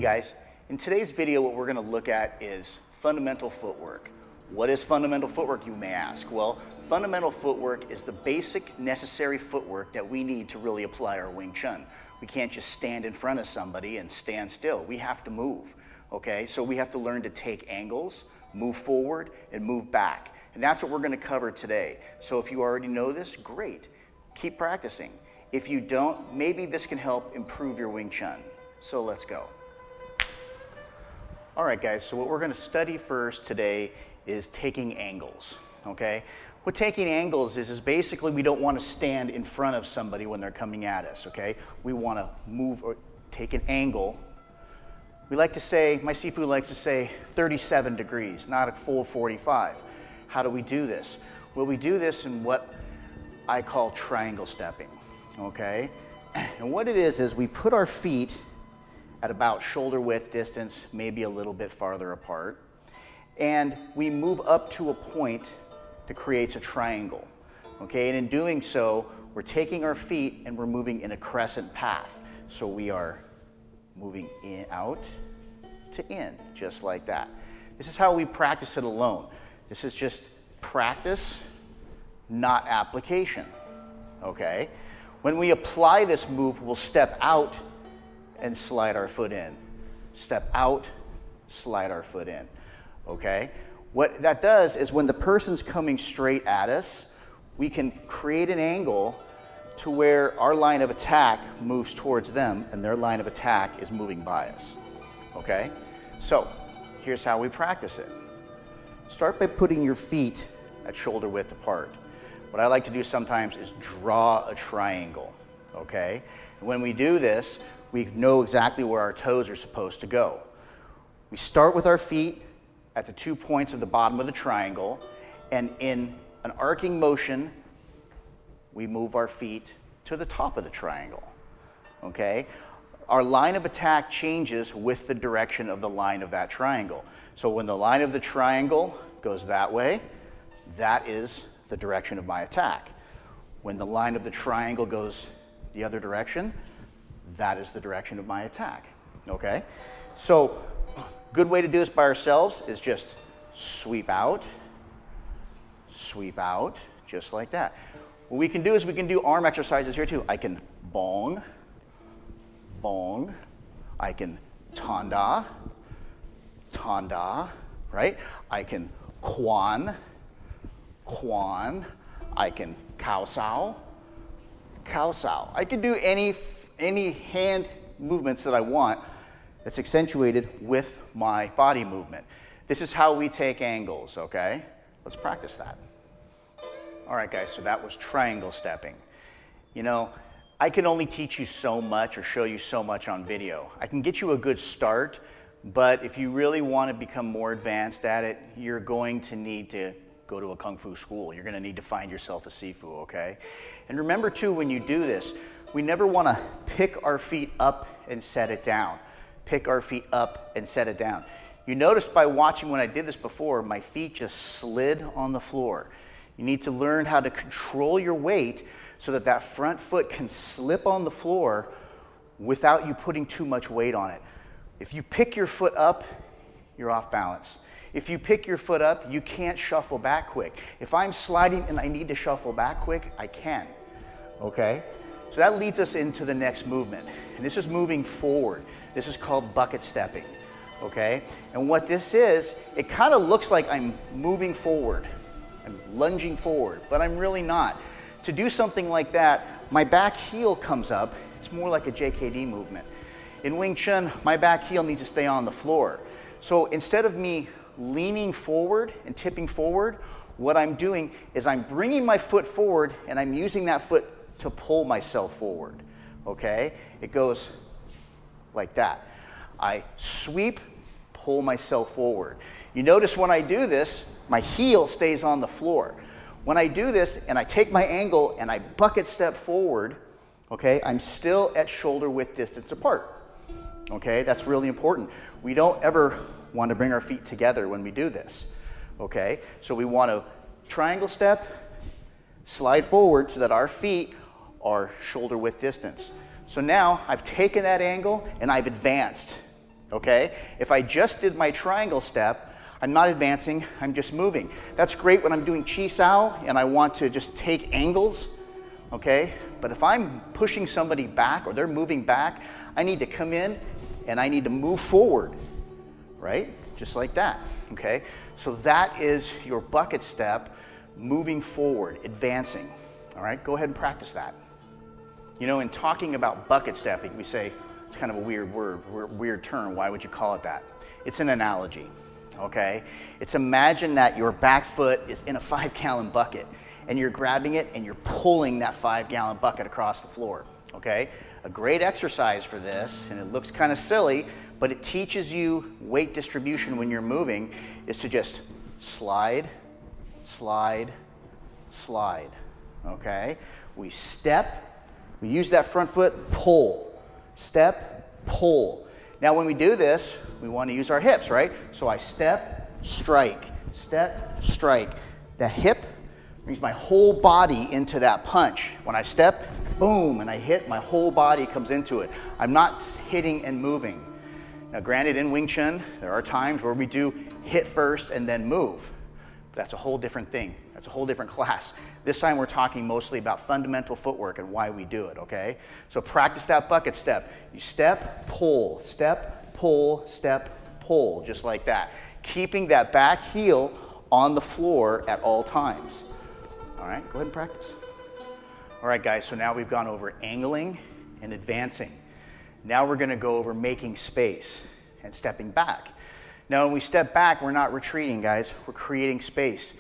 guys, in today's video what we're going to look at is fundamental footwork. What is fundamental footwork, you may ask? Well, fundamental footwork is the basic necessary footwork that we need to really apply our Wing Chun. We can't just stand in front of somebody and stand still. We have to move, okay? So we have to learn to take angles, move forward, and move back. And that's what we're going to cover today. So if you already know this, great. Keep practicing. If you don't, maybe this can help improve your Wing Chun. So let's go. All right, guys, so what we're going to study first today is taking angles, okay? What taking angles is basically we don't want to stand in front of somebody when they're coming at us, okay? We want to move or take an angle. We like to say, my Sifu likes to say 37 degrees, not a full 45. How do we do this? Well, we do this in what I call triangle stepping, okay? And what it is we put our feet at about shoulder width distance, maybe a little bit farther apart, and we move up to a point that creates a triangle, okay? And in doing so, we're taking our feet and we're moving in a crescent path. So we are moving in, out to in, just like that. This is how we practice it alone. This is just practice, not application, okay? When we apply this move, we'll step out and slide our foot in. Step out, slide our foot in, okay? What that does is when the person's coming straight at us, we can create an angle to where our line of attack moves towards them and their line of attack is moving by us, okay? So here's how we practice it. Start by putting your feet at shoulder width apart. What I like to do sometimes is draw a triangle, okay? And when we do this, we know exactly where our toes are supposed to go. We start with our feet at the 2 points of the bottom of the triangle, and in an arcing motion, we move our feet to the top of the triangle, okay? Our line of attack changes with the direction of the line of that triangle. So when the line of the triangle goes that way, that is the direction of my attack. When the line of the triangle goes the other direction, that is the direction of my attack, okay? So good way to do this by ourselves is just sweep out, just like that. What we can do is we can do arm exercises here too. I can bong, bong. I can tanda, tanda, right? I can quan, quan. I can kao sao, kao sao. I can do any hand movements that I want that's accentuated with my body movement. This is how we take angles, okay? Let's practice that. All right, guys, so that was triangle stepping. You know, I can only teach you so much or show you so much on video. I can get you a good start, but if you really want to become more advanced at it, you're going to need to go to a Kung Fu school. You're going to need to find yourself a Sifu, okay? And remember too, when you do this, we never want to pick our feet up and set it down. Pick our feet up and set it down. You noticed by watching when I did this before, my feet just slid on the floor. You need to learn how to control your weight so that that front foot can slip on the floor without you putting too much weight on it. If you pick your foot up, you're off balance. If you pick your foot up, you can't shuffle back quick. If I'm sliding and I need to shuffle back quick, I can, okay? So that leads us into the next movement. And this is moving forward. This is called bucket stepping, okay? And what this is, it kind of looks like I'm moving forward. I'm lunging forward, but I'm really not. To do something like that, my back heel comes up. It's more like a JKD movement. In Wing Chun, my back heel needs to stay on the floor. So instead of me leaning forward and tipping forward, what I'm doing is I'm bringing my foot forward and I'm using that foot to pull myself forward, okay? It goes like that. I sweep, pull myself forward. You notice when I do this, my heel stays on the floor. When I do this and I take my angle and I bucket step forward, okay, I'm still at shoulder width distance apart, okay? That's really important. We don't ever want to bring our feet together when we do this, okay? So we want to triangle step, slide forward so that our feet are shoulder width distance. So now I've taken that angle and I've advanced, okay? If I just did my triangle step, I'm not advancing, I'm just moving. That's great when I'm doing chi sao and I want to just take angles, okay? But if I'm pushing somebody back or they're moving back, I need to come in and I need to move forward, right? Just like that, okay? So that is your bucket step, moving forward, advancing, all right? Go ahead and practice that. You know, in talking about bucket stepping, we say, it's kind of a weird word, weird term. Why would you call it that? It's an analogy, okay? It's imagine that your back foot is in a 5-gallon bucket and you're grabbing it and you're pulling that 5-gallon bucket across the floor, okay? A great exercise for this, and it looks kind of silly, but it teaches you weight distribution when you're moving, is to just slide, slide, slide, okay? We step, we use that front foot, pull, step, pull. Now when we do this, we want to use our hips, right? So I step, strike, that hip brings my whole body into that punch. When I step, boom, and I hit, my whole body comes into it. I'm not hitting and moving. Now granted, in Wing Chun, there are times where we do hit first and then move. But that's a whole different thing. That's a whole different class. This time we're talking mostly about fundamental footwork and why we do it, okay? So practice that bucket step. You step, pull, just like that. Keeping that back heel on the floor at all times. All right, go ahead and practice. All right, guys, so now we've gone over angling and advancing. Now we're gonna go over making space and stepping back. Now, when we step back, we're not retreating, guys. We're creating space.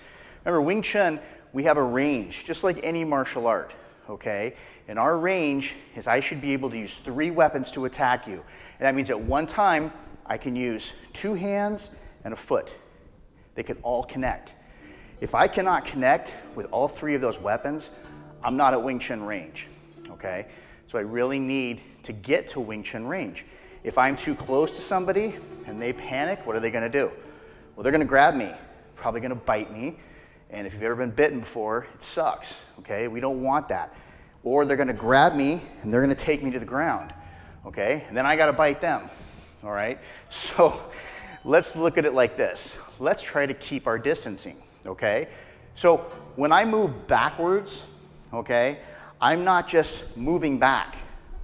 Remember, Wing Chun, we have a range, just like any martial art, okay? And our range is I should be able to use 3 weapons to attack you. And that means at one time, I can use 2 hands and a foot. They can all connect. If I cannot connect with all 3 of those weapons, I'm not at Wing Chun range, okay? So I really need to get to Wing Chun range. If I'm too close to somebody and they panic, what are they gonna do? Well, they're gonna grab me, probably gonna bite me, and if you've ever been bitten before, it sucks, okay? We don't want that. Or they're gonna grab me and they're gonna take me to the ground, okay? And then I gotta bite them, all right? So let's look at it like this. Let's try to keep our distancing, okay? So when I move backwards, okay, I'm not just moving back,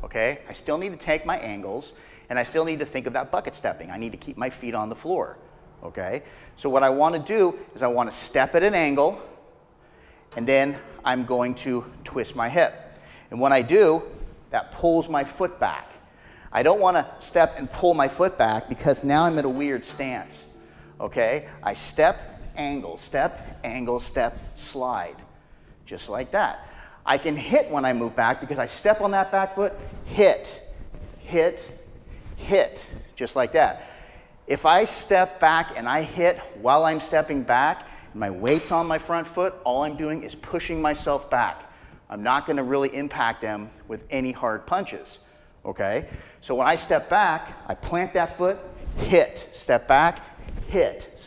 okay? I still need to take my angles and I still need to think of that bucket stepping. I need to keep my feet on the floor, okay? So what I want to do is I want to step at an angle and then I'm going to twist my hip. And when I do, that pulls my foot back. I don't want to step and pull my foot back because now I'm at a weird stance, okay? I step, angle, step, slide, just like that. I can hit when I move back because I step on that back foot, hit, just like that. If I step back and I hit while I'm stepping back, my weight's on my front foot, all I'm doing is pushing myself back. I'm not gonna really impact them with any hard punches, okay? So when I step back, I plant that foot, hit, step back, hit,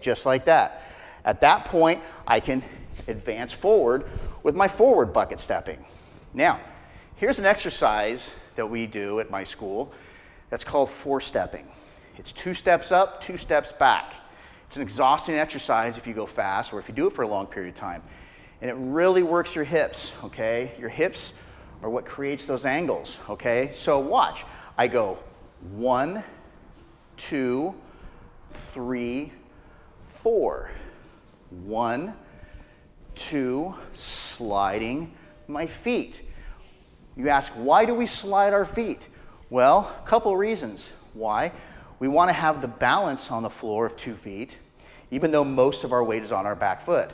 just like that. At that point, I can advance forward with my forward bucket stepping. Now, here's an exercise that we do at my school that's called 4-stepping. It's 2 steps up, 2 steps back. It's an exhausting exercise if you go fast or if you do it for a long period of time. And it really works your hips, okay? Your hips are what creates those angles, okay? So watch. I go 1, 2, 3, 4. 1, 2, sliding my feet. You ask, why do we slide our feet? Well, a couple reasons why. We want to have the balance on the floor of 2 feet, even though most of our weight is on our back foot.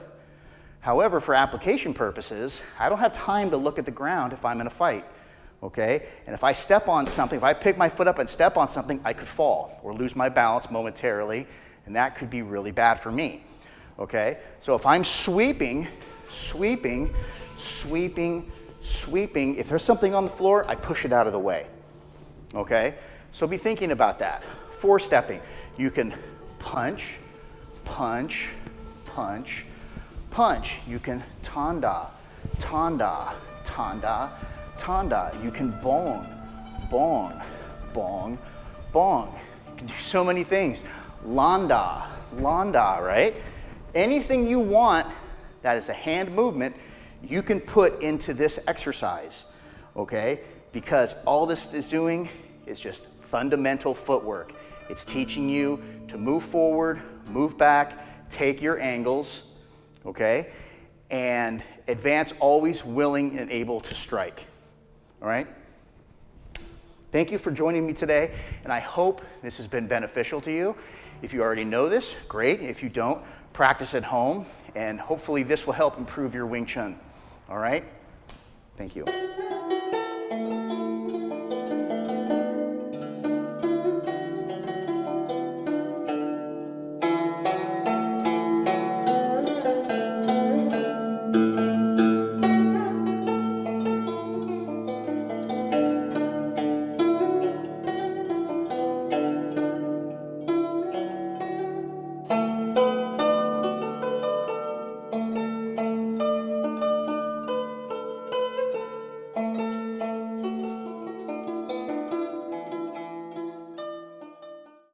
However, for application purposes, I don't have time to look at the ground if I'm in a fight, okay? And if I step on something, if I pick my foot up and step on something, I could fall or lose my balance momentarily, and that could be really bad for me, okay? So if I'm sweeping, if there's something on the floor, I push it out of the way, okay? So be thinking about that. 4-stepping. You can punch. You can tanda. You can bong. bong. You can do so many things. Landa, right? Anything you want that is a hand movement, you can put into this exercise, okay? Because all this is doing is just fundamental footwork. It's teaching you to move forward, move back, take your angles, okay? And advance always willing and able to strike, all right? Thank you for joining me today, and I hope this has been beneficial to you. If you already know this, great. If you don't, practice at home, and hopefully this will help improve your Wing Chun, all right? Thank you.